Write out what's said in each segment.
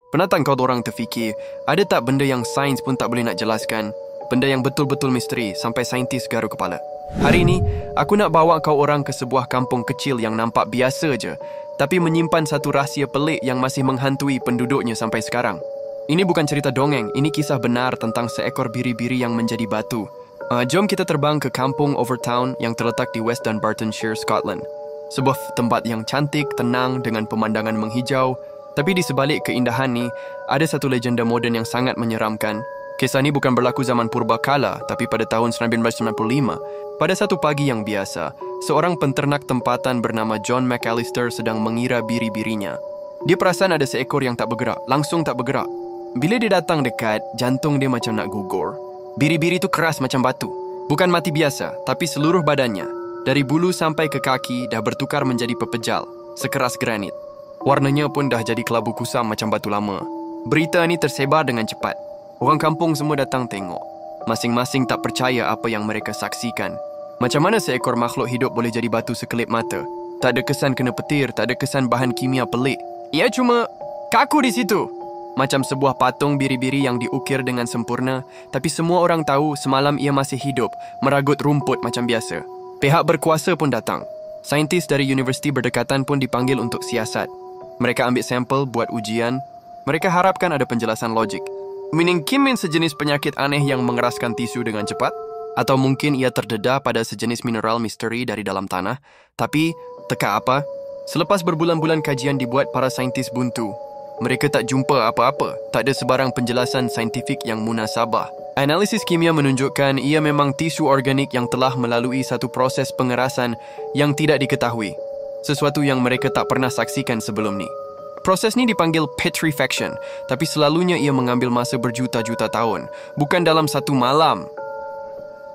Pernah tak kau orang terfikir, ada tak benda yang sains pun tak boleh nak jelaskan? Benda yang betul-betul misteri sampai saintis garuk kepala. Hari ini, aku nak bawa kau orang ke sebuah kampung kecil yang nampak biasa je, tapi menyimpan satu rahsia pelik yang masih menghantui penduduknya sampai sekarang. Ini bukan cerita dongeng, ini kisah benar tentang seekor biri-biri yang menjadi batu. Jom kita terbang ke kampung Overtown yang terletak di West Dunbartonshire, Scotland. Sebuah tempat yang cantik, tenang dengan pemandangan menghijau. Tapi di sebalik keindahan ni, ada satu legenda moden yang sangat menyeramkan. Kisah ni bukan berlaku zaman purbakala, tapi pada tahun 1995. Pada satu pagi yang biasa, seorang penternak tempatan bernama John McAllister sedang mengira biri-birinya. Dia perasan ada seekor yang tak bergerak, langsung tak bergerak. Bila dia datang dekat, jantung dia macam nak gugur. Biri-biri tu keras macam batu. Bukan mati biasa, tapi seluruh badannya, dari bulu sampai ke kaki, dah bertukar menjadi pepejal, sekeras granit. Warnanya pun dah jadi kelabu kusam macam batu lama. Berita ni tersebar dengan cepat. Orang kampung semua datang tengok. Masing-masing tak percaya apa yang mereka saksikan. Macam mana seekor makhluk hidup boleh jadi batu sekelip mata? Tak ada kesan kena petir, tak ada kesan bahan kimia pelik. Ia cuma kaku di situ. Macam sebuah patung biri-biri yang diukir dengan sempurna, tapi semua orang tahu semalam ia masih hidup, meragut rumput macam biasa. Pihak berkuasa pun datang. Saintis dari universiti berdekatan pun dipanggil untuk siasat. Mereka ambil sampel buat ujian. Mereka harapkan ada penjelasan logik. Mungkin sejenis penyakit aneh yang mengeraskan tisu dengan cepat? Atau mungkin ia terdedah pada sejenis mineral misteri dari dalam tanah? Tapi, teka apa? Selepas berbulan-bulan kajian dibuat, para saintis buntu. Mereka tak jumpa apa-apa. Tak ada sebarang penjelasan saintifik yang munasabah. Analisis kimia menunjukkan ia memang tisu organik yang telah melalui satu proses pengerasan yang tidak diketahui. Sesuatu yang mereka tak pernah saksikan sebelum ni. Proses ni dipanggil petrifaction, tapi selalunya ia mengambil masa berjuta-juta tahun, bukan dalam satu malam.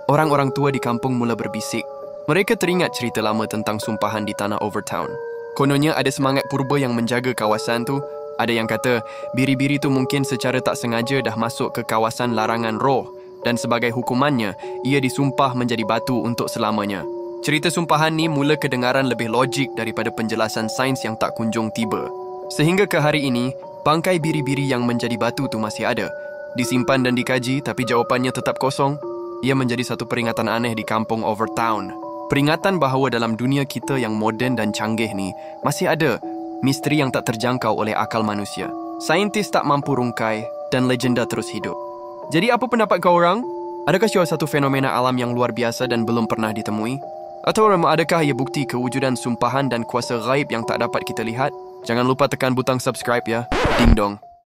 Orang-orang tua di kampung mula berbisik. Mereka teringat cerita lama tentang sumpahan di tanah Overtown. Kononnya ada semangat purba yang menjaga kawasan tu. Ada yang kata, biri-biri tu mungkin secara tak sengaja dah masuk ke kawasan larangan roh dan sebagai hukumannya, ia disumpah menjadi batu untuk selamanya. Cerita sumpahan ni mula kedengaran lebih logik daripada penjelasan sains yang tak kunjung tiba. Sehingga ke hari ini, bangkai biri-biri yang menjadi batu tu masih ada. Disimpan dan dikaji, tapi jawapannya tetap kosong. Ia menjadi satu peringatan aneh di kampung Overtown. Peringatan bahawa dalam dunia kita yang moden dan canggih ni, masih ada misteri yang tak terjangkau oleh akal manusia. Saintis tak mampu rungkai dan legenda terus hidup. Jadi apa pendapat kau orang? Adakah satu fenomena alam yang luar biasa dan belum pernah ditemui? Atau adakah ia bukti kewujudan sumpahan dan kuasa gaib yang tak dapat kita lihat? Jangan lupa tekan butang subscribe ya. Ding dong.